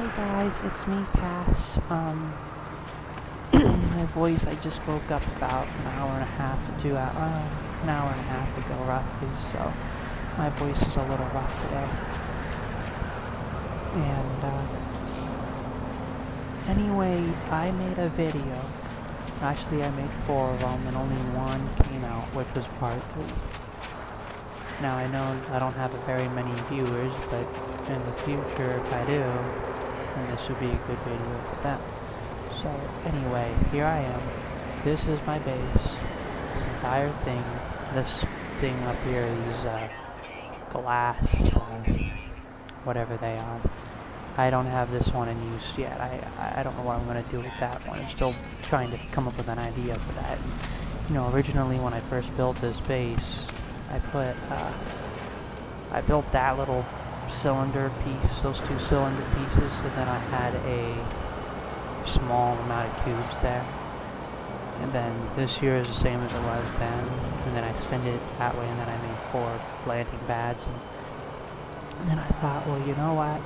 Hey guys, it's me, Cass. My voice, I just woke up about an hour and a half to an hour and a half ago roughly, so my voice is a little rough today. And, anyway, I made a video. Actually, I made 4 of them, and only one came out, which was part 3. Now, I know I don't have very many viewers, but in the future, if I do, then this would be a good video for them. So, anyway, here I am. This is my base. This entire thing. This thing up here, these, glass, whatever they are. I don't have this one in use yet. I don't know what I'm going to do with that one. I'm still trying to come up with an idea for that. You know, originally when I first built this base, I built that little cylinder piece, those 2 cylinder pieces, and then I had a small amount of cubes there. And then this here is the same as it was then, and then I extended it that way, and then I made 4 planting pads. And then I thought, well, you know what?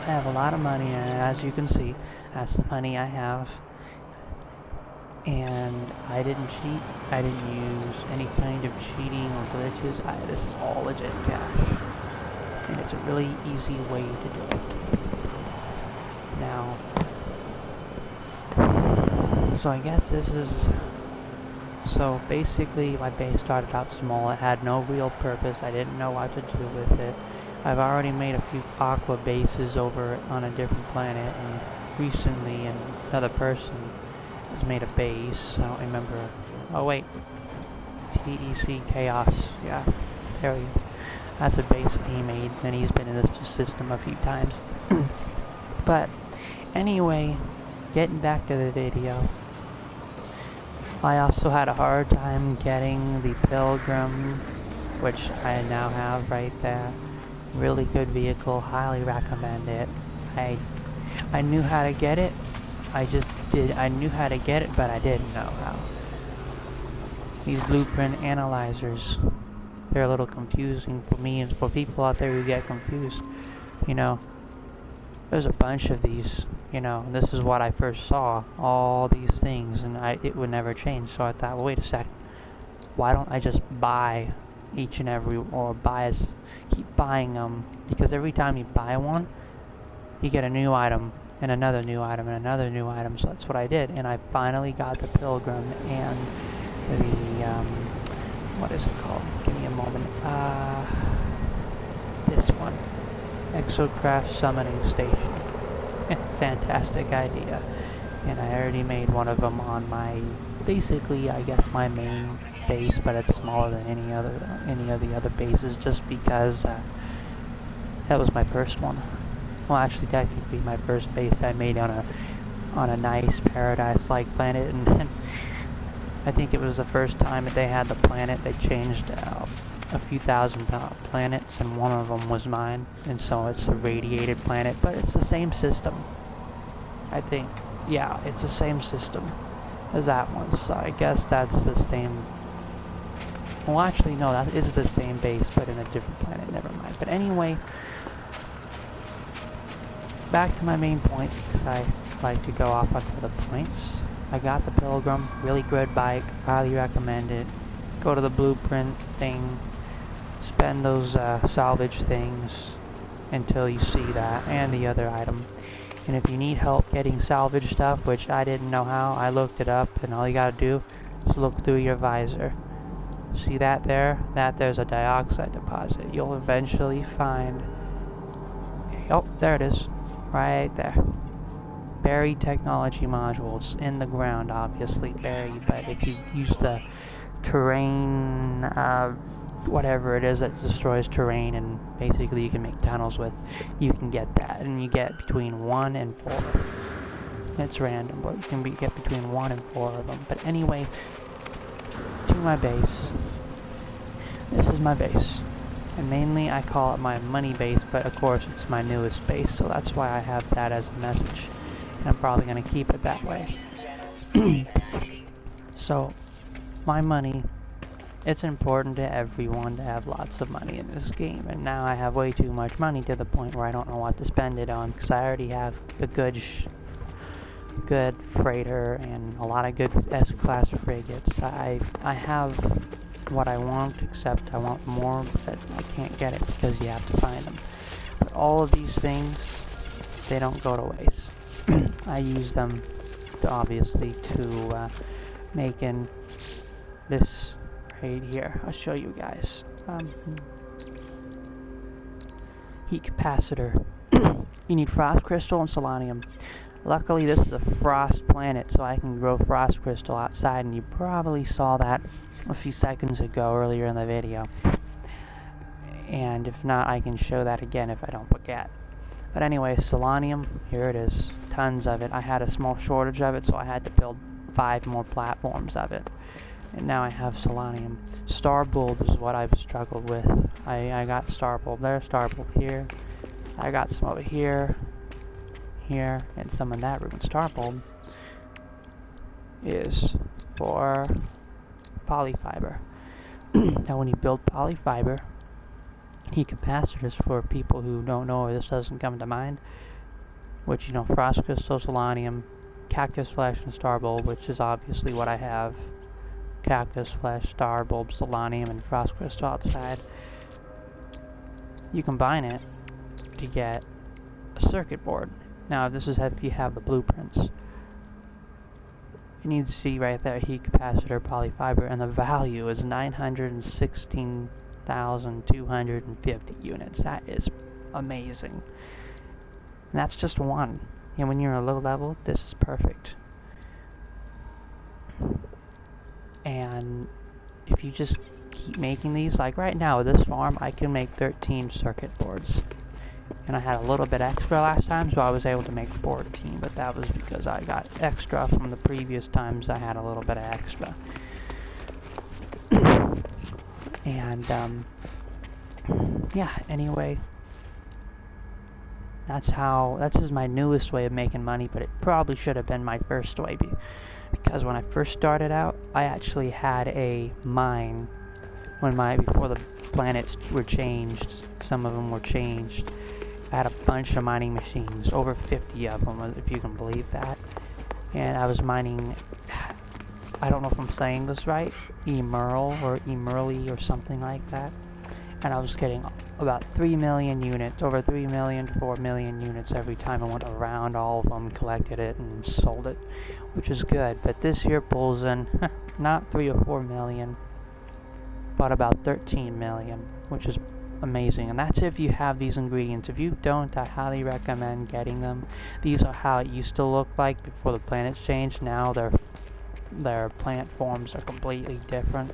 I have a lot of money, and as you can see, that's the money I have. And I didn't cheat. I didn't use any kind of cheating or glitches. This is all legit cash. And it's a really easy way to do it. Now, so I guess this is... So basically my base started out small. It had no real purpose. I didn't know what to do with it. I've already made a few aqua bases over on a different planet, and recently another person has made a base. I don't remember. Oh wait, TEC Chaos. Yeah, there he is. That's a base that he made, and he's been in this system a few times. But anyway, getting back to the video. I also had a hard time getting the Pilgrim, which I now have right there. Really good vehicle, highly recommend it. I knew how to get it. I knew how to get it, but I didn't know how. These blueprint analyzers, they're a little confusing for me and for people out there who get confused. You know, there's a bunch of these, you know, this is what I first saw, all these things, and it would never change. So I thought, well, wait a second, why don't I just buy each and every, or keep buying them, because every time you buy one, you get a new item, and another new item, and another new item. So that's what I did, and I finally got the Pilgrim and the, what is it called? Give me a moment. This one. Exocraft Summoning Station. Fantastic idea. And I already made one of them on my, basically, I guess, my main base, but it's smaller than any of the other bases, just because that was my first one. Well, actually, technically, my first base I made on a nice paradise-like planet, and then I think it was the first time that they had the planet. They changed a few thousand planets, and one of them was mine, and so it's a radiated planet, but it's the same system. I think, yeah, it's the same system as that one, so I guess that's the same. Well, actually, no, that is the same base, but in a different planet, never mind. But anyway, back to my main point, because I like to go off onto the points. I got the Pilgrim, really good bike, highly recommend it. Go to the blueprint thing, spend those salvage things until you see that, and the other item. And if you need help getting salvage stuff, which I didn't know how, I looked it up, and all you gotta do is look through your visor. See that there? There's a dioxide deposit. You'll eventually find... Oh, there it is. Right there. Buried technology modules in the ground, obviously buried, but if you use the terrain, whatever it is that destroys terrain, and basically you can make tunnels with, you can get that, and you get between 1 and 4. It's random, but you can get between 1 and 4 of them. But anyway, to my base. This is my base. And mainly I call it my money base, but of course it's my newest base, so that's why I have that as a message. And I'm probably going to keep it that way. So, my money it's important to everyone to have lots of money in this game, and now I have way too much money to the point where I don't know what to spend it on, because I already have a good freighter and a lot of good S-class frigates. I have what I want, except I want more, but I can't get it because you have to find them. But all of these things, they don't go to waste. I use them to, obviously, to making this right here. I'll show you guys. Heat capacitor. You need frost crystal and selenium. Luckily, this is a frost planet, so I can grow frost crystal outside, and you probably saw that a few seconds ago earlier in the video. And if not, I can show that again if I don't forget. But anyway, selenium, here it is. Tons of it. I had a small shortage of it, so I had to build 5 more platforms of it. And now I have selenium. Star bulb is what I've struggled with. I got star bulb there, star bulb here. I got some over here, here, and some in that room. And star bulb is for polyfiber. Now when you build polyfiber, heat capacitors, for people who don't know or this doesn't come to mind, which, you know, frost crystal, selenium, cactus flesh, and star bulb, which is obviously what I have. Cactus flesh, star bulb, selenium, and frost crystal outside. You combine it to get a circuit board. Now this is if you have the blueprints. You need to see right there, heat capacitor, polyfiber, and the value is 916,250 units. That is amazing. And that's just one. And when you're a low level, this is perfect. And if you just keep making these, like right now with this farm, I can make 13 circuit boards. And I had a little bit extra last time, so I was able to make 14, but that was because I got extra from the previous times I had a little bit of extra. And, yeah, anyway, this is my newest way of making money, but it probably should have been my first way, because when I first started out, I actually had a mine before the planets were changed. Some of them were changed. I had a bunch of mining machines, over 50 of them, if you can believe that. And I was mining, I don't know if I'm saying this right, Emerl or Emerly or something like that. And I was getting about 3 million units, over 3 million to 4 million units every time I went around all of them, collected it, and sold it, which is good. But this here pulls in not 3 or 4 million, but about 13 million, which is amazing. And that's if you have these ingredients. If you don't, I highly recommend getting them. These are how it used to look like before the planets changed. Now their plant forms are completely different.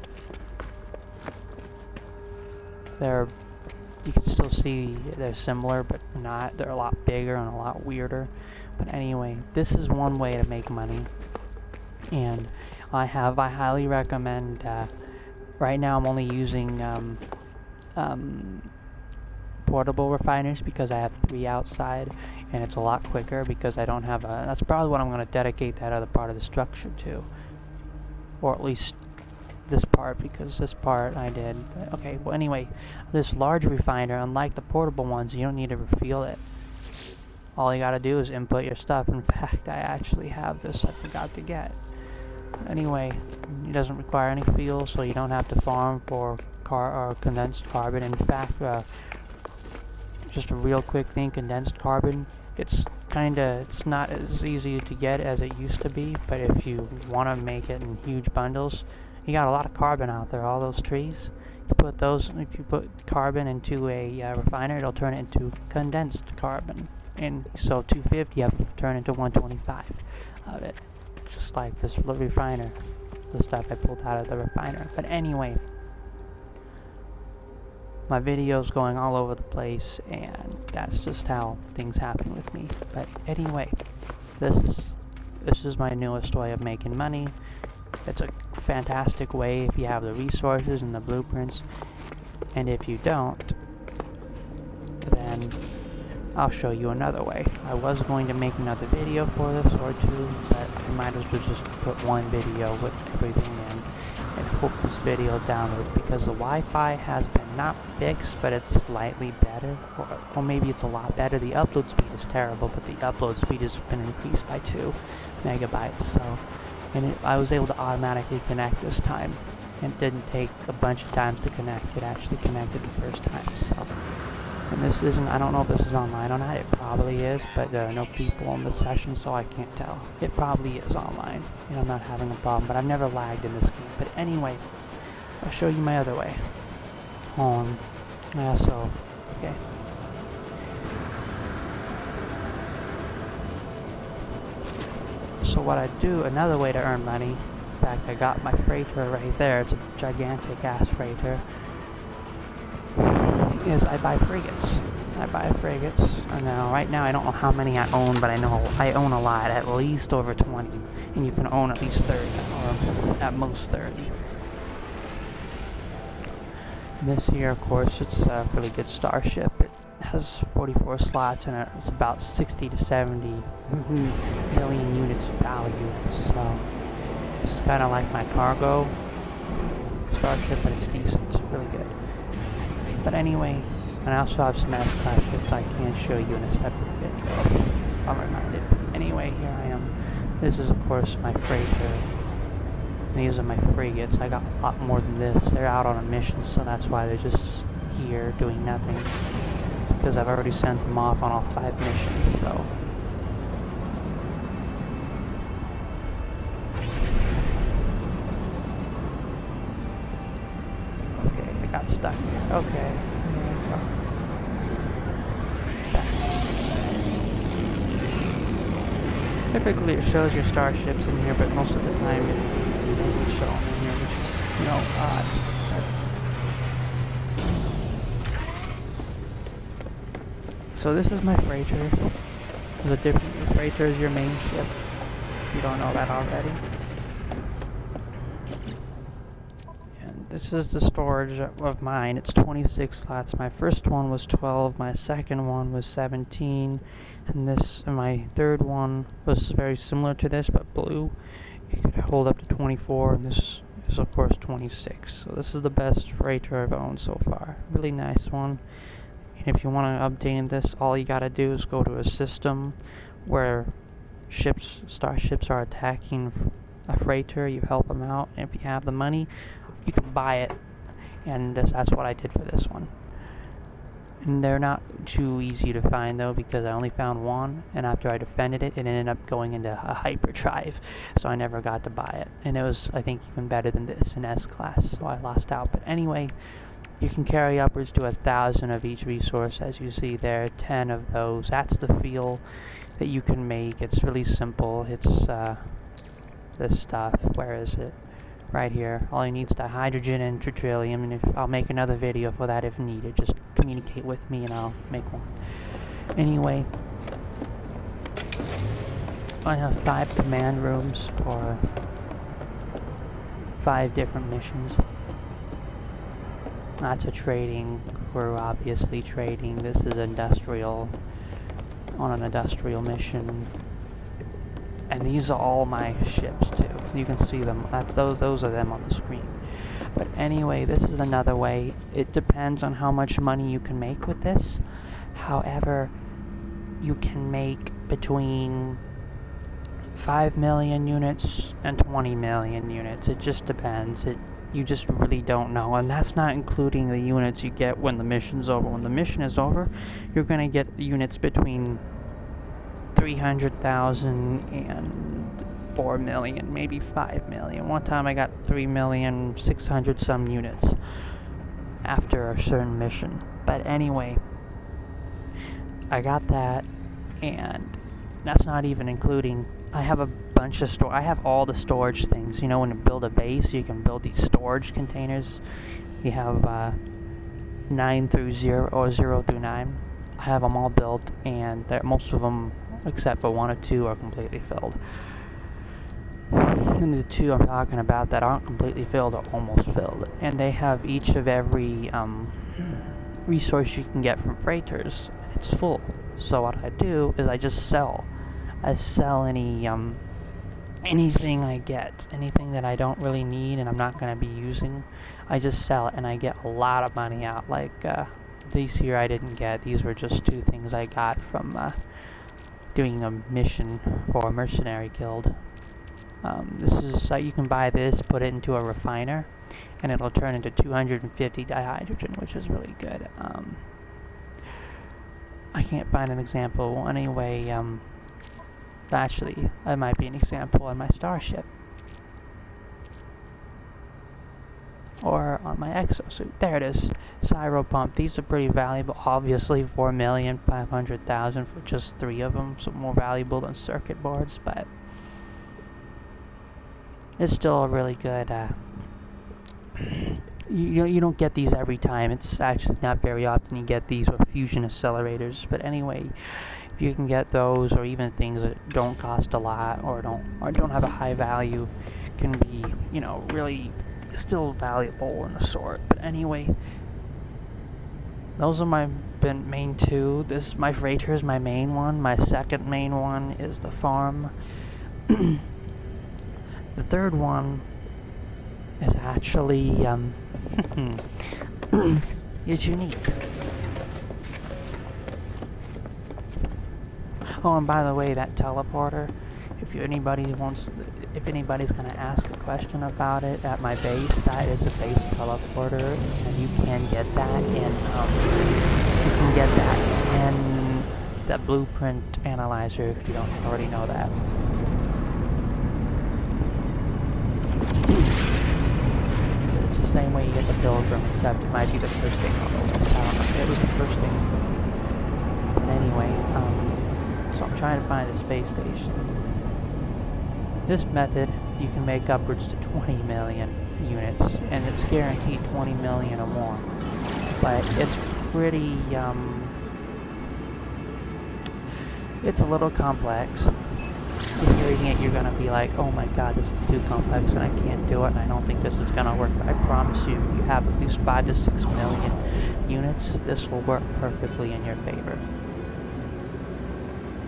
You can still see they're similar, but not. They're a lot bigger and a lot weirder. But anyway, this is one way to make money. And I highly recommend, right now I'm only using portable refiners because I have 3 outside, and it's a lot quicker because I don't have that's probably what I'm going to dedicate that other part of the structure to, or at least this part, because this part I did. But okay, well anyway, this large refiner, unlike the portable ones, you don't need to refuel it. All you gotta do is input your stuff. In fact, I actually have this, I forgot to get. But anyway, it doesn't require any fuel, so you don't have to farm for condensed carbon. In fact, just a real quick thing, condensed carbon, it's not as easy to get as it used to be, but if you want to make it in huge bundles, you got a lot of carbon out there. All those trees, if you put carbon into a refiner, it'll turn it into condensed carbon, and so 250 you have to turn into 125 of it, just like this refiner, the stuff I pulled out of the refiner. But anyway, my video's going all over the place, and that's just how things happen with me. But anyway, this is my newest way of making money. It's a fantastic way if you have the resources and the blueprints, and if you don't, then I'll show you another way. I was going to make another video for this or two, but I might as well just put one video with everything in. And hope this video downloads, because the Wi-Fi has been not fixed, but it's slightly better, or maybe it's a lot better. The upload speed is terrible, but the upload speed has been increased by 2 megabytes. So, and I was able to automatically connect this time. It didn't take a bunch of times to connect. It actually connected the first time. So, and this isn't, I don't know if this is online or not. It probably is, but there are no people in the session, so I can't tell. It probably is online, and I'm not having a problem, but I've never lagged in this game. But anyway, I'll show you my other way. Okay. So what I do, another way to earn money, in fact, I got my freighter right there. It's a gigantic ass freighter. Is I buy frigates. And now, right now, I don't know how many I own, but I know I own a lot, at least over 20. And you can own at least 30, or at most 30. This here, of course, it's a really good starship. It has 44 slots, and it's about 60 to 70 million units value. So, it's kind of like my cargo starship, but it's decent. It's really good. But anyway, and I also have some S-Class ships I can't show you in a separate video. I'm reminded. Anyway, here I am. This is, of course, my freighter. These are my frigates. I got a lot more than this. They're out on a mission, so that's why they're just here doing nothing. Because I've already sent them off on all 5 missions, so. Okay, I got stuck here. Okay. Typically it shows your starships in here, but most of the time it doesn't show them in here, which is, odd. So this is my freighter. The different freighter is your main ship, if you don't know that already. And this is the storage of mine. It's 26 slots. My first one was 12, my second one was 17, and my third one was very similar to this, but blue. It could hold up to 24, and this is of course 26. So this is the best freighter I've owned so far. Really nice one. And if you want to obtain this, all you gotta do is go to a system where starships are attacking a freighter. You help them out, and if you have the money, you can buy it. And that's what I did for this one. And they're not too easy to find though, because I only found one, and after I defended it, it ended up going into a hyperdrive, so I never got to buy it. And it was, I think, even better than this in S-Class, so I lost out. But anyway, you can carry upwards to 1,000 of each resource, as you see there, 10 of those. That's the fuel that you can make. It's really simple. It's this stuff. Where is it? Right here. All you need is the hydrogen and tritium, and I'll make another video for that if needed. Just communicate with me and I'll make one. Anyway, I have 5 command rooms for 5 different missions. Lots of trading. We're obviously trading. This is industrial, on an industrial mission. And these are all my ships too. You can see them. Those are them on the screen. But anyway, this is another way. It depends on how much money you can make with this. However, you can make between 5 million units and 20 million units. It just depends. You just really don't know. And that's not including the units you get when the mission's over. When the mission is over, you're going to get units between 300,000 and 4 million, maybe 5 million. One time I got 3,600,000 some units after a certain mission. But anyway, I got that, and that's not even including, I have a bunch of I have all the storage things. You know, when you build a base, you can build these storage containers. You have 9 through 0, or 0 through 9. I have them all built, and most of them, except for 1 or 2, are completely filled. And the 2 I'm talking about that aren't completely filled are almost filled. And they have each of every resource you can get from freighters. It's full. So what I do is I just sell. I sell any anything I get, anything that I don't really need and I'm not going to be using, I just sell it and I get a lot of money out. Like these here I didn't get. These were just 2 things I got from doing a mission for a mercenary guild. This is you can buy this, put it into a refiner, and it'll turn into 250 dihydrogen, which is really good. I can't find an example. Anyway, actually, that might be an example on my starship. Or on my exosuit. There it is. Cyro pump. These are pretty valuable. Obviously, 4,500,000 for just 3 of them. So more valuable than circuit boards, but it's still a really good. You don't get these every time. It's actually not very often you get these with fusion accelerators. But anyway, if you can get those, or even things that don't cost a lot or don't have a high value, can be really still valuable in the sort. But anyway, those are my main 2. My freighter is my main one. My second main one is the farm. The third one is actually is unique. Oh, and by the way, that teleporter, if anybody's gonna ask a question about it at my base, that is a base teleporter, and you can get that in the blueprint analyzer if you don't already know that. It's the same way you get the Pilgrim, except it might be the first thing on the list. I don't know. It was the first thing. But anyway, so I'm trying to find a space station. This method, you can make upwards to 20 million units, and it's guaranteed 20 million or more. But it's pretty, it's a little complex. Hearing it, you're gonna be like, oh my god, this is too complex and I can't do it and I don't think this is gonna work. But I promise you, if you have at least 5 to 6 million units, this will work perfectly in your favor.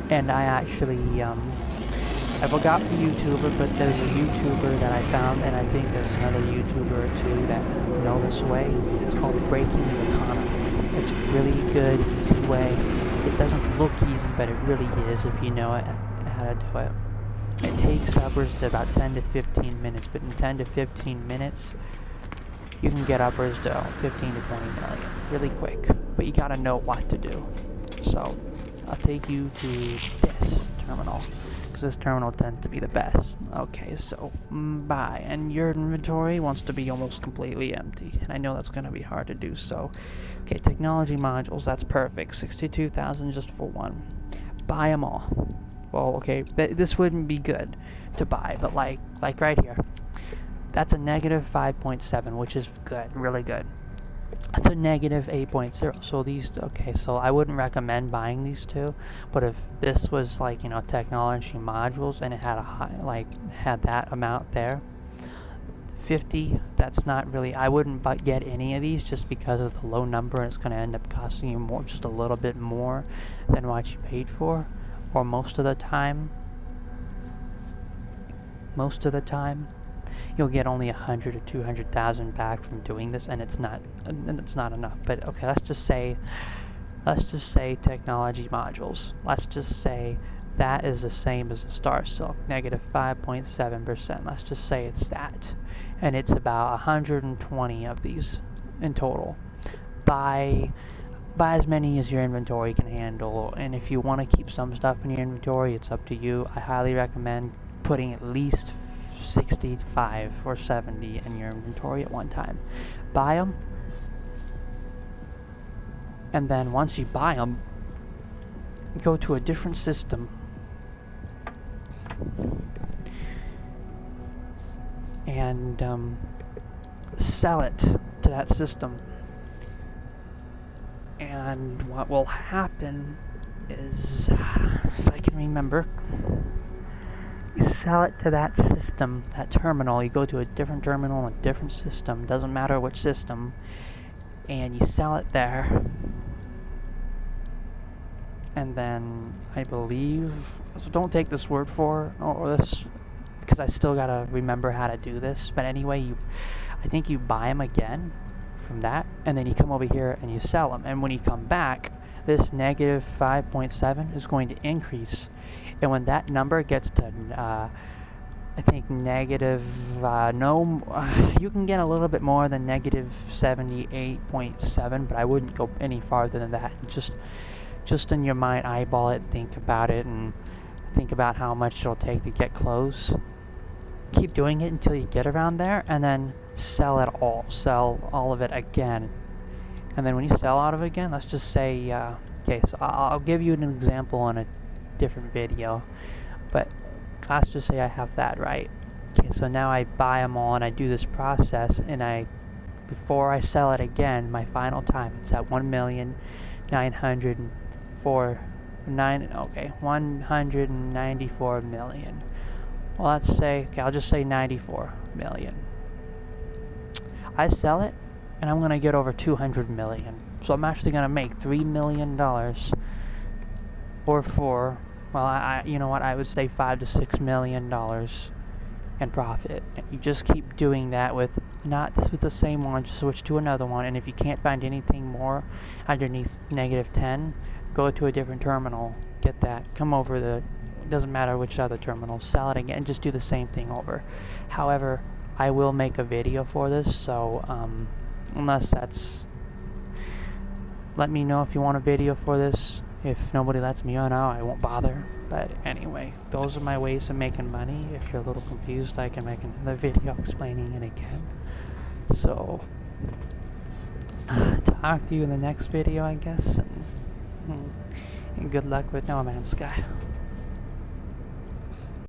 And I actually, I forgot the YouTuber, but there's a YouTuber that I found, and I think there's another YouTuber or 2 that know this way. It's called Breaking the Economy. It's a really good, easy way. It doesn't look easy, but it really is if you know it. How to do it. It takes upwards to about 10 to 15 minutes, but in 10 to 15 minutes, you can get upwards to 15 to 20 million really quick. But you gotta know what to do. So, I'll take you to this terminal, because this terminal tends to be the best. Okay, so, bye. And your inventory wants to be almost completely empty, and I know that's gonna be hard to do, so. Okay, technology modules, that's perfect. 62,000 just for one. Buy them all. Well, okay, this wouldn't be good to buy, but like right here, that's a negative 5.7, which is good, really good. That's a negative 8.0. So these, okay, so I wouldn't recommend buying these 2, but if this was like technology modules and it had a high, had that amount there, 50, that's not really, I wouldn't get any of these just because of the low number, and it's going to end up costing you more, just a little bit more than what you paid for. Or most of the time, you'll get only 100 or 200,000 back from doing this, and it's not enough. But okay, let's just say technology modules. Let's just say that is the same as a Star Silk, negative 5.7%. Let's just say it's that, and it's about 120 of these in total. Buy as many as your inventory can handle, and if you want to keep some stuff in your inventory, it's up to you. I highly recommend putting at least 65 or 70 in your inventory at one time. Buy them, and then once you buy them, go to a different system and sell it to that system. And what will happen is, if I can remember, you sell it to that system, that terminal. You go to a different terminal, a different system, doesn't matter which system, and you sell it there. And then I believe, so don't take this word for or this because I still gotta remember how to do this. But anyway, I think you buy them again from that, and then you come over here and you sell them. And when you come back, this negative 5.7 is going to increase, and when that number gets to I think negative, you can get a little bit more than negative 78.7, but I wouldn't go any farther than that. Just in your mind, eyeball it, think about it, and think about how much it'll take to get close. Keep doing it until you get around there, and then sell all of it again. And then when you sell out of it again, let's just say, okay, so I'll give you an example in a different video, but let's just say I have that, right? Okay, so now I buy them all and I do this process, and before I sell it again, my final time, it's at 194 million. Well, let's say, okay, I'll just say 94 million. I sell it, and I'm gonna get over 200 million. So I'm actually gonna make $3 million, or you know what, I would say $5 to $6 million in profit. And you just keep doing that with the same one, just switch to another one, and if you can't find anything more underneath negative 10, go to a different terminal, get that, come over it doesn't matter which other terminal, sell it again, just do the same thing over. However, I will make a video for this, so let me know if you want a video for this. If nobody lets me know, I won't bother. But anyway, those are my ways of making money. If you're a little confused, I can make another video explaining it again. So, talk to you in the next video, I guess. And good luck with No Man's Sky.